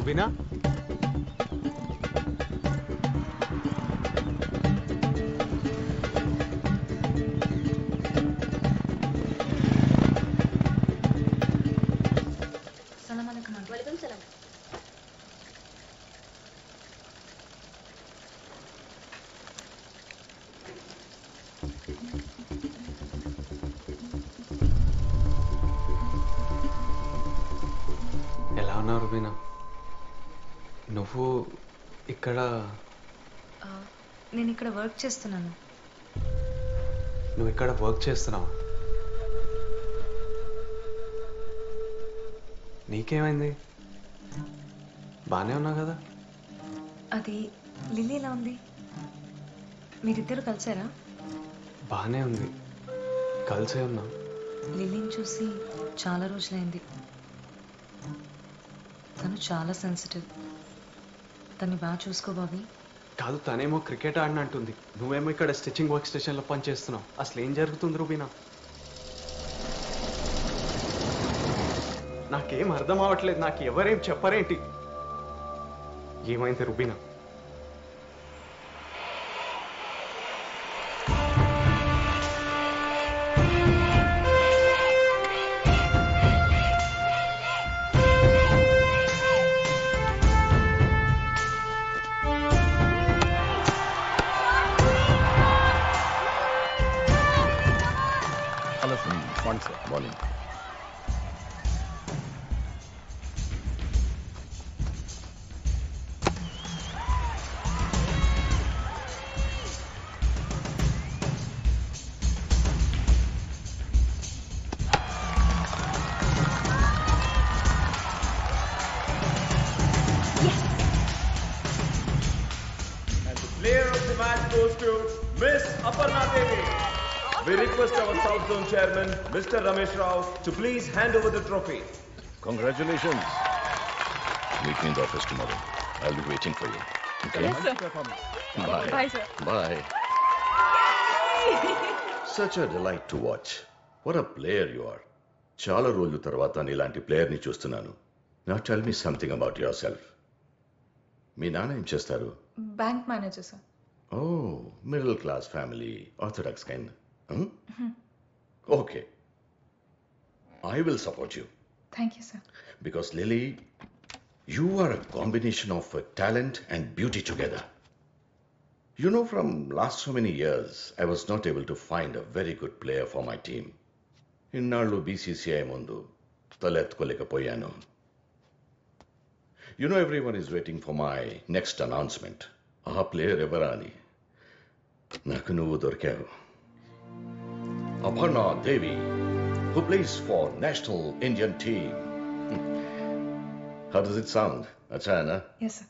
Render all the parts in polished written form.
రుబీనా ఎలా ఉన్నావు రుబీనా? నువ్వు ఇక్కడ? నేను ఇక్కడ వర్క్ చేస్తున్నాను. నువ్వు ఇక్కడ వర్క్ చేస్తున్నావు? నీకేమైంది? బాగానే ఉన్నావు కదా? అది లిల్లీ ఎలా ఉంది? మీరిద్దరు కలిసారా? బాగానే ఉంది, కలిసే ఉన్నాం. లిల్లీని చూసి చాలా రోజులైంది. తను చాలా సెన్సిటివ్. తన్ని బాగా చూసుకో బాబీ. కాదు, తనేమో క్రికెట్ ఆడినంటుంది, నువ్వేమో ఇక్కడ స్టిచ్చింగ్ వర్క్ స్టేషన్లో పని చేస్తున్నావు. అసలు ఏం జరుగుతుంది రుబీనా? నాకేం అర్థం అవ్వట్లేదు. నాకు ఎవరేం చెప్పరేంటి? ఏమైంది Rubina? Morning, sir. Morning. And the player of the match goes to Miss Aparna Devi. We request our South Zone Chairman, Mr. Ramesh Rao, to please hand over the trophy. Congratulations. Meet me in the office tomorrow. I'll be waiting for you. Okay? Yes, sir. Bye. Bye, sir. Bye. Such a delight to watch. What a player you are. చాలా రోజుల తర్వాత నీలాంటి ప్లేయర్ని చూస్తున్నాను. Now tell me something about yourself. మీ నాన్న ఏం చేస్తారు? Bank manager sir. Oh, middle class family, orthodox kind. Okay. I will support you. Thank you, sir. Because Lily, you are a combination of talent and beauty together. You know, from last so many years, I was not able to find a very good player for my team. Innallu BCCI mundu taletkolekapoyanu. You know, everyone is waiting for my next announcement. Aa player evara ani. Naku nuvu dorkavu. Aparna Devi, who plays for National Indian team. How does it sound? Achana? Yes, sir.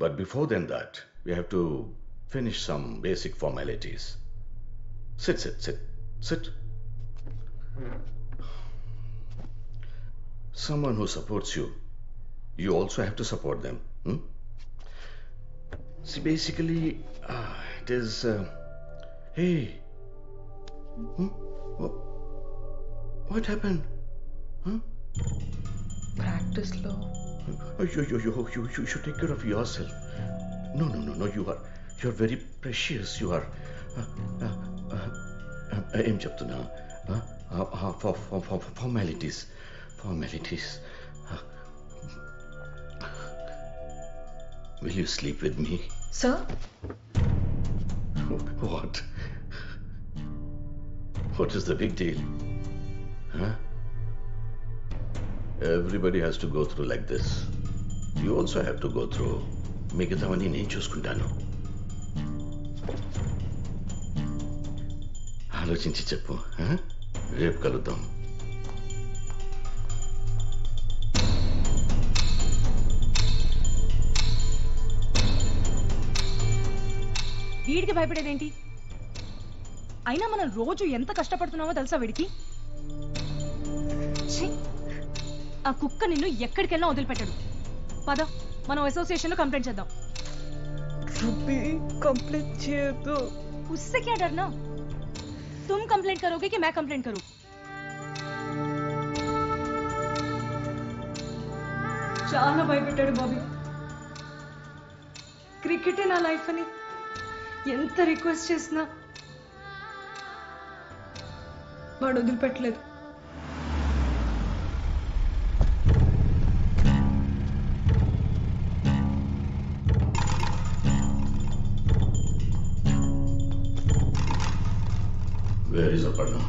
But before then that, we have to finish some basic formalities. Sit. Someone who supports you, you also have to support them. See, basically, it is... hey. What happened? Practice lo. You should take care of yourself. No. You're very precious. You are. Em cheptuna. Formalities. Will you sleep with me? Sir? What? What is the big deal? Huh? Everybody has to go through like this. You also have to go through. మిగతావన్నీ నేను చూసుకుంటాను. ఆలోచించి చెప్పు. రేపు కలుద్దాం. వీడికి భయపడేదేంటి? అయినా మనం రోజు ఎంత కష్టపడుతున్నామో తెలుసా వీడికి? ఆ కుక్క నిన్ను ఎక్కడికెళ్ళినా వదిలిపెట్టాడు. పద, మనం అసోసియేషన్ లో కంప్లైంట్ చేద్దాం. కంప్లైంట్ చేయొద్దు. उससे क्या डरना? तुम कंप्लेंट करोगे कि मैं कंप्लेंट करूं? చాలా భయపెట్టాడు బాబీ. క్రికెటే నా లైఫ్ అని ఎంత రిక్వెస్ట్ చేసినా వాడు వదిలిపెట్టలేదు. Where is Aparna?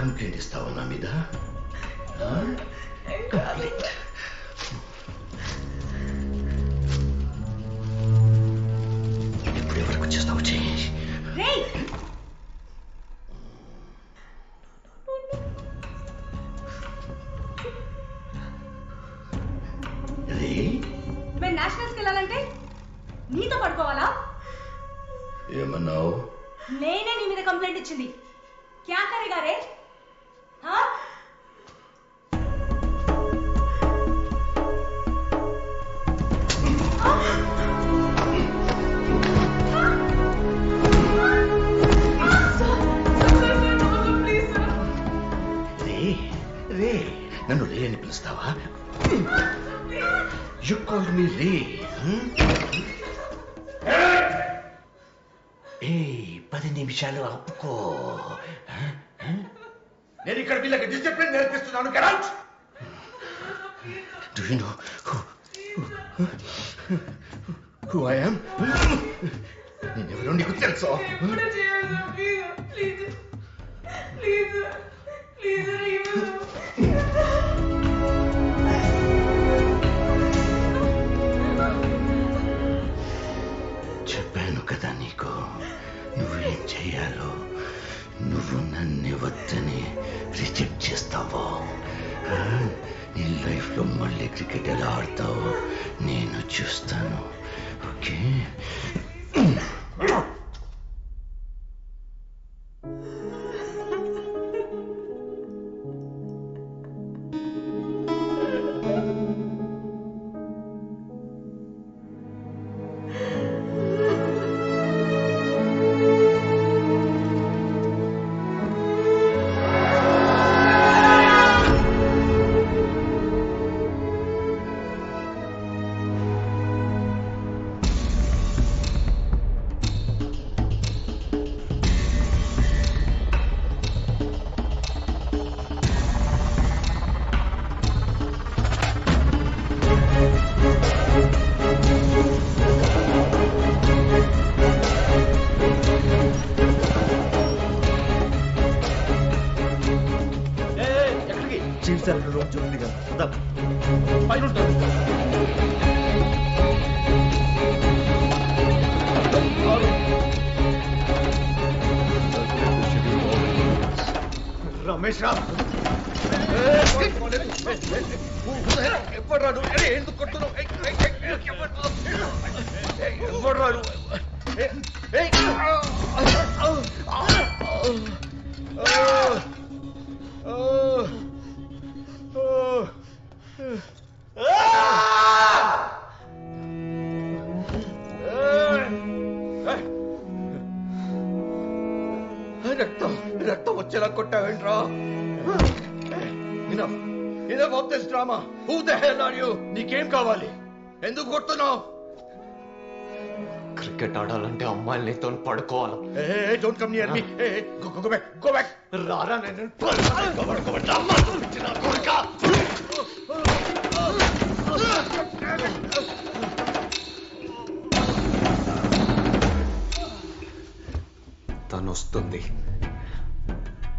కంప్లైంట్ ఇస్తావా నా మీద? కంప్లైంట్. ఇప్పుడు ఎవరికి వచ్చేస్తావు? చేయి. మేము నేషనల్స్కి వెళ్ళాలంటే నీతో పడుకోవాలా? ఏమన్నావు? నేనే నీ మీద కంప్లైంట్ ఇచ్చింది. క్యా కరేగా రే? हाँ? రే నన్ను రే అని పిలుస్తావా? యు కాల్డ్ మీ రే. ఏ 10 నిమిషాలు ఆపుకో. నేను ఇక్కడ వీళ్ళకి డిసిప్లిన్ నేర్పిస్తున్నాను. Get out. Do you know who I am? నేనెవరో నీకు తెలుసా? చెప్పాను కదా నీకు నువ్వేం చెయ్యాలో. నువ్వు నన్ను వద్దని రిజెక్ట్ చేస్తావో నీ లైఫ్లో మళ్ళీ క్రికెట్ ఎలా ఆడతావో నేను చూస్తాను. ఓకే? రమేష్ రావు ఎప్పుడు రాడు? ఎందుకు కొడుతున్నావు? ఎప్పుడు రాడు? రక్తం రక్తం వచ్చేలా కొట్టావేంట్రా? Enough of this drama. Who the hell are you? నీకేం కావాలి? ఎందుకు కొడుతున్నావు? క్రికెట్ ఆడాలంటే అమ్మాయిలు నీతో పడుకోవాలి. Hey, don't come near me. Hey, go back, go back. రారా నేను తను వస్తుంది,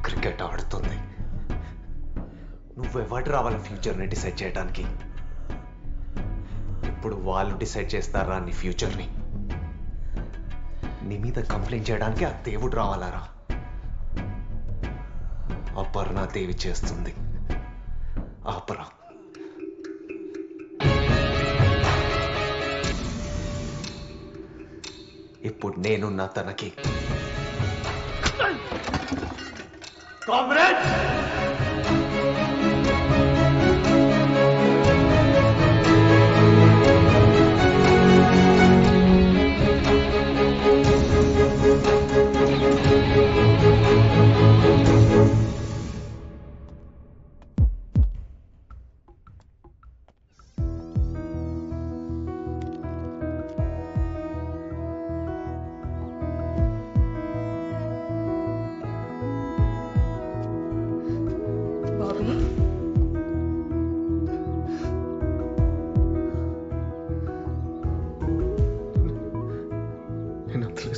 క్రికెట్ ఆడుతుంది. నువ్వెవడు రావాలి ఫ్యూచర్ని డిసైడ్ చేయడానికి? ఇప్పుడు వాళ్ళు డిసైడ్ చేస్తారా నీ ఫ్యూచర్ని? నీ మీద కంప్లైంట్ చేయడానికి ఆ దేవుడు రావాలారా? అపర్ణాదేవి చేస్తుంది. ఆపరా. ఇప్పుడు నేనున్నా తనకి. కామ్రేడ్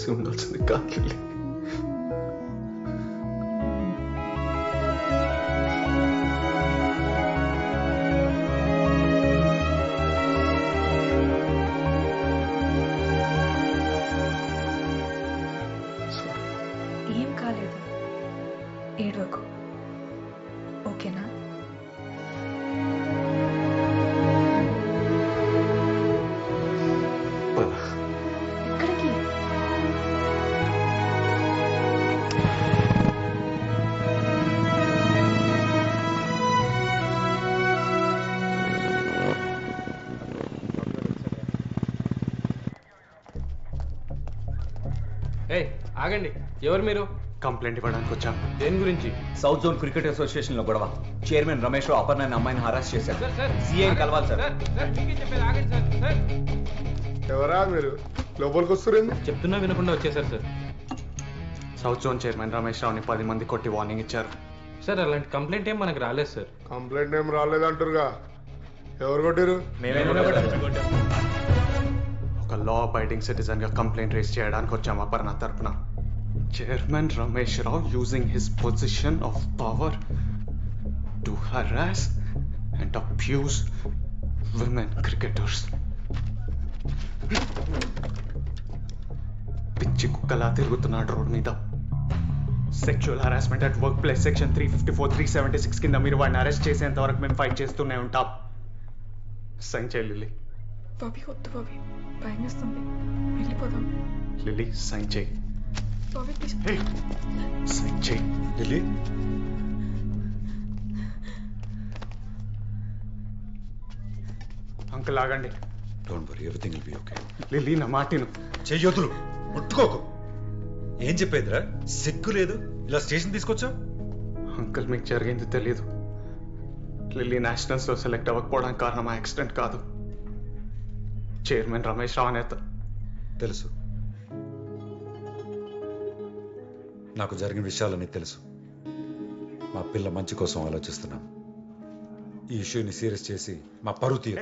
చేసి ఉండాల్సింది కాదు లిల్లీ. ఏం కాలేదు, ఏడవకు, ఓకేనా? ఎక్కడికి? ఏయ్ ఆగండి, ఎవరు మీరు? కంప్లైంట్ ఇవ్వడానికి వచ్చాం. దేని గురించి? సౌత్ జోన్ క్రికెట్ అసోసియేషన్ లో గొడవ. చైర్మన్ రమేష్ రావు అపర్ణ అనే అమ్మాయిని హరాస్ చేశారు. సార్ సార్ సిఐని కలవాలి సార్. మీకే చెప్పేది ఆగండి సార్. సార్ ఎవరా మీరు లోపలికి వస్తురేంది? చెప్తున్నా వినకుండా వచ్చేసారు sir. South zone chairman Ramesh రావుని 10 మంది కొట్టి వార్నింగ్ ఇచ్చారు. సార్ అలాంటి కంప్లైంట్ ఏం మనకు రాలేదు సార్. కంప్లైంట్ ఏం రాలేదంటారుగా, ఎవరు కొట్టారు? ఒక లా అబైడింగ్ సిటిజన్ గా కంప్లైంట్ రేస్ చేయడానికి వచ్చాం అపర్ణ తరపున. Chairman Ramesh Rao using his position of power to harass and abuse women cricketers. పిచ్చి కుక్కలా తిరుగుతున్నాడు రోడ్ మీద. Sexual harassment at work place section 354, 376 కింద మీరు వాడిని అరెస్ట్ చేసేంత వరకు మేము ఫైట్ చేస్తూనే ఉంటాం. సైన్ చేయి లిల్లీ. బాబీ వద్దు బాబీ, భయం వేస్తుంది, వెళ్ళిపోదాం. లిల్లీ సైన్ చేయి. బాబీ ప్లీజ్. సైన్ చేయి లిల్లీ, అంకుల్ ఆగండి. Don't worry, everything will be okay. Lily నా మాటిను. చెయ్యొద్దులు, ముట్టుకోకు. ఏం చెప్పేదిరా, సిగ్గు లేదు ఇలా స్టేషన్ తీసుకొచ్చావు? అంకుల్ మీకు జరిగింది తెలీదు. లిల్లీ నేషనల్స్ లో సెలెక్ట్ అవ్వకపోవడానికి కారణం ఆ యాక్సిడెంట్ కాదు, చైర్మన్ రమేష్ రావు నేత. తెలుసు, నాకు జరిగిన విషయాలన్నీ తెలుసు. మా పిల్ల మంచి కోసం ఆలోచిస్తున్నాం. ఈ ఇష్యూని సీరియస్ చేసి మా పరువు తీయ.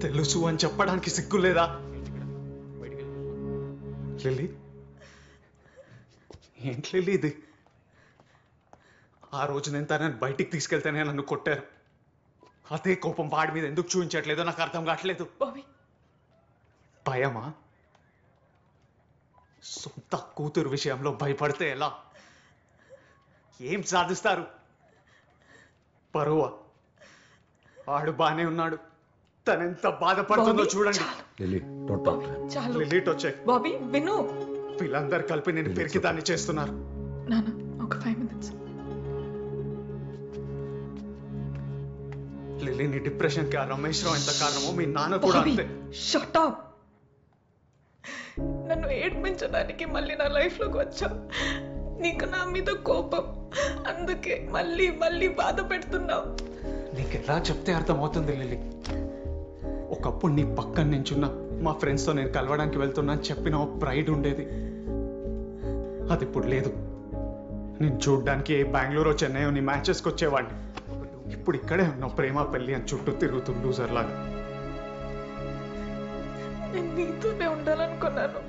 తెలుసు అని చెప్పడానికి సిగ్గు లేదా? లిల్లీ, ఏంటి లిల్లీ ఇది? ఆ రోజు నేను తనని బయటికి తీసుకెళ్తేనే నన్ను కొట్టారు. అదే కోపం వాడి మీద ఎందుకు చూపించట్లేదో నాకు అర్థం కావట్లేదు. బాబీ భయమా? సొంత కూతురు విషయంలో భయపడితే ఎలా? ఏం సాధిస్తారు? పరువా? ఆడు బానే ఉన్నాడు, తనెంత బాధపడుతుందో చూడండి. Lily, don't talk. చాలు. లిలీట్ వచ్చాయి. బాబీ విను. వీళ్ళందరూ కలిపి నేను పెరికి దాన్ని చేస్తున్నారు. నాన్న ఒక 5 minutes. లిలీని డిప్రెషన్ కి ఆ రమేష్ రావు ఎంత కారణమో మీ నాన్న కూడా అంతే. Shut up. నన్ను ఏడ్పించడానికి మళ్ళీ నా లైఫ్ లోకి వచ్చావు. నీకు నా మీద కోపం, అందుకే మళ్ళీ మళ్ళీ బాధ పెడుతున్నావు. నీకు ఎలా చెప్తే అర్థమవుతుంది లిల్లీ? ఒకప్పుడు నీ పక్కన నించున్నా మా ఫ్రెండ్స్తో నేను కలవడానికి వెళ్తున్నా అని చెప్పిన ఒక ప్రైడ్ ఉండేది. అది ఇప్పుడు లేదు. నేను చూడ్డానికి బెంగళూరు చెన్నై నీ మ్యాచెస్కి వచ్చేవాడిని. ఇప్పుడు ఇక్కడే ఉన్నావు ప్రేమ పెళ్లి అని చుట్టూ తిరుగుతూ లూజర్ లాగా. నేను నీతోనే ఉండాలనుకున్నాను,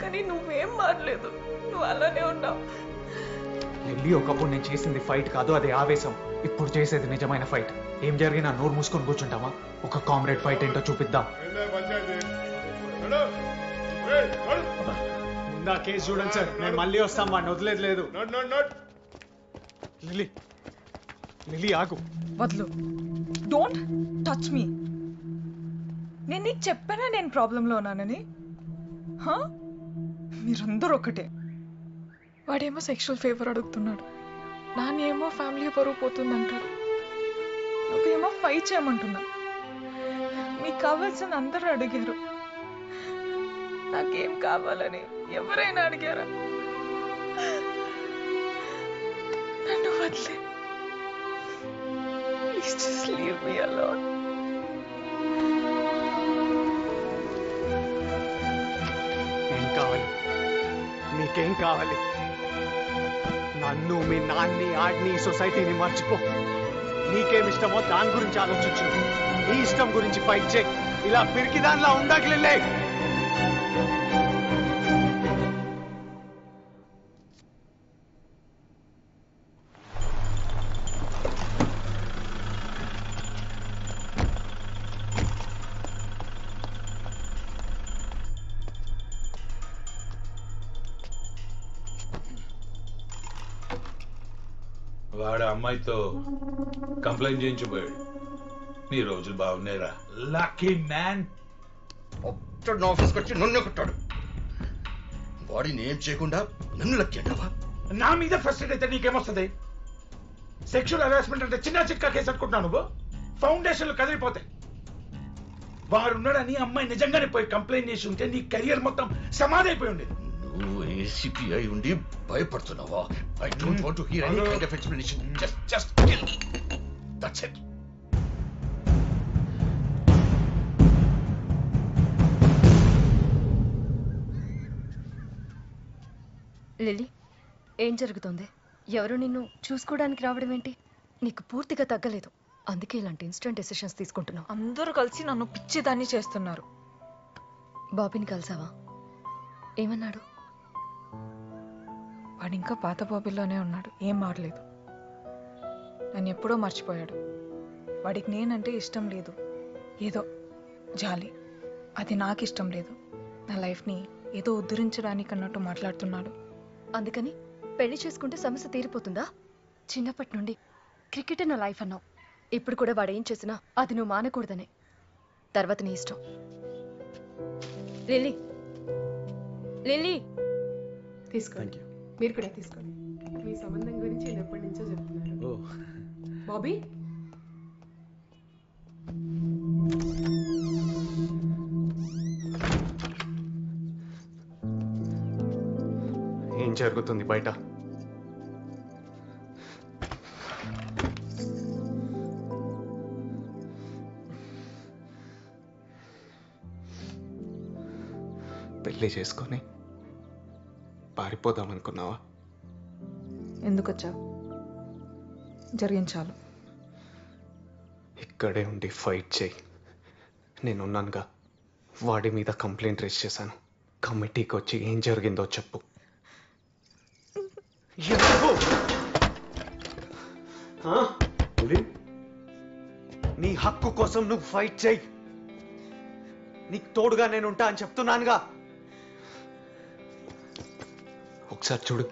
కానీ నువ్వేం మారలేదు, నువ్వు అలానే ఉన్నావు. లిల్లీ, ఒకప్పుడు నేను చేసింది ఫైట్ కాదు, అది ఆవేశం. ఇప్పుడు చేసేది నిజమైన ఫైట్. ఏం జరిగినా నోరు మూసుకొని కూర్చుంటామా? ఒక కామ్రేడ్ ఫైట్ ఏంటో చూపిద్దాం. ముందా కేసు చూడండి సార్, నేను మళ్ళీ వస్తాం, వాడిని వదిలేదు లేదు. లిల్లీ, లిల్లీ ఆగు. వద్దు, డోంట్ టచ్ మీ. నేను నీకు చెప్పానా నేను ప్రాబ్లంలో ఉన్నానని? మీరందరూ ఒకటే. వాడేమో సెక్షువల్ ఫేవర్ అడుగుతున్నాడు, నాన్నేమో ఫ్యామిలీ పరువు పోతుందంటాడు, నువ్వేమో ఫైట్ చేయమంటున్నా. మీకు కావాల్సిన అందరూ అడిగారు, నాకేం కావాలని ఎవరైనా అడిగారా? నన్ను వదిలే, please just leave me alone. ఏం కావాలి? నీకేం కావాలి? నన్ను, మీ నాన్ని, ఆడిని, సొసైటీని మర్చిపో. నీకేం ఇష్టమో దాని గురించి ఆలోచించు. నీ ఇష్టం గురించి ఫైట్ చేయి. ఇలా పిరికి దానిలా ఉండట్లే. వాడు అమ్మాయితో కంప్లైంట్ చేయించిపోయాడు. నీ రోజులు బాగున్నాయిరా. Lucky man. ఆఫీస్కి వచ్చి నన్ను కొట్టాడు. వాడిని ఏం చేయకుండా నన్ను లక్కీ అంటావా? నా మీద ఫ్రస్ట్రేట్ అయితే నీకేమొస్తుంది? సెక్షువల్ హెరాస్మెంట్ అంటే చిన్న చిక్క కేసు అనుకుంటున్నావు నువ్వు? ఫౌండేషన్లు కదిలిపోతాయి. వాడున్నాడని అమ్మాయి నిజంగానే పోయి కంప్లైంట్ చేసి ఉంటే నీ కెరియర్ మొత్తం సమాధి అయిపోయి ఉండేది. నువ్వు ఏసీపీ అయి ఉండి భయపడుతున్నావా? I don't want to hear any kind of explanation. Just kill me. That's it. Lilly, ఏం జరుగుతోంది? ఎవరు నిన్ను చూసుకోవడానికి రావడం ఏంటి? నీకు పూర్తిగా తగ్గలేదు, అందుకే ఇలాంటి ఇన్స్టెంట్ డెసిషన్స్ తీసుకుంటున్నావు. అందరూ కలిసి నన్ను పిచ్చిదాన్ని చేస్తున్నారు. బాబీని కలిసావా? ఏమన్నాడు? వాడు ఇంకా పాత బాబీలోనే ఉన్నాడు, ఏం మారలేదు. నన్ను ఎప్పుడో మర్చిపోయాడు. వాడికి నేనంటే ఇష్టం లేదు, ఏదో జాలి. అది నాకు ఇష్టం లేదు. నా లైఫ్ని ఏదో ఉద్ధరించడానికి అన్నట్టు మాట్లాడుతున్నాడు. అందుకని పెళ్లి చేసుకుంటే సమస్య తీరిపోతుందా? చిన్నప్పటి నుండి క్రికెట్ నా లైఫ్ అన్నావు. ఇప్పుడు కూడా వాడు ఏం చేసినా అది నువ్వు మానకూడదనే. తర్వాత నీ ఇష్టం. లిల్లీ, లిల్లీ తీసుకోండి. మీరు కూడా తీసుకోండి. మీ సంబంధం గురించి నేను ఎప్పటి నుంచో చెప్తున్నారు. బాబీ, ఏం జరుగుతుంది బయట? పెళ్లి చేసుకొని పారిపోదాం అనుకున్నావా? ఎందుకు వచ్చావు? జరిగించాలు. ఇక్కడే ఉండి ఫైట్ చేయి. నేనున్నానుగా. వాడి మీద కంప్లైంట్ రేజ్ చేశాను. కమిటీకి వచ్చి ఏం జరిగిందో చెప్పు. నీ హక్కు కోసం నువ్వు ఫైట్ చేయి. నీకు తోడుగా నేను ఉంటా అని చెప్తున్నానుగా. ఒకసారి చూడు,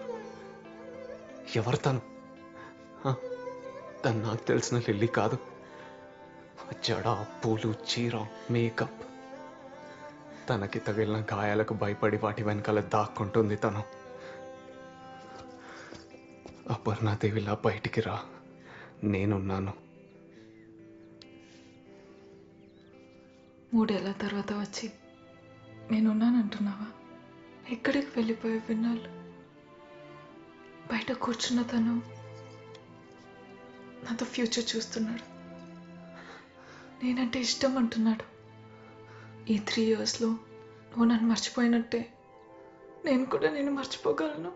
ఎవరు తను? తను నాకు తెలిసిన లిల్లీ కాదు. జడ, పూలు, చీర, మేకప్. తనకి తగిలిన గాయాలకు భయపడి వాటి వెనకాల దాక్కుంటుంది తను. అపర్ణాదేవిలా బయటికి రా, నేనున్నాను. 3 ఏళ్ల తర్వాత వచ్చి నేనున్నానంటున్నావా? ఎక్కడికి వెళ్ళిపోయే విన్నాళ్ళు? బయట కూర్చున్న తను నాతో ఫ్యూచర్ చూస్తున్నాడు. నేనంటే ఇష్టం అంటున్నాడు. ఈ 3 yearsలో నువ్వు నన్ను మర్చిపోయినట్టే నేను కూడా నేను మర్చిపోగలను.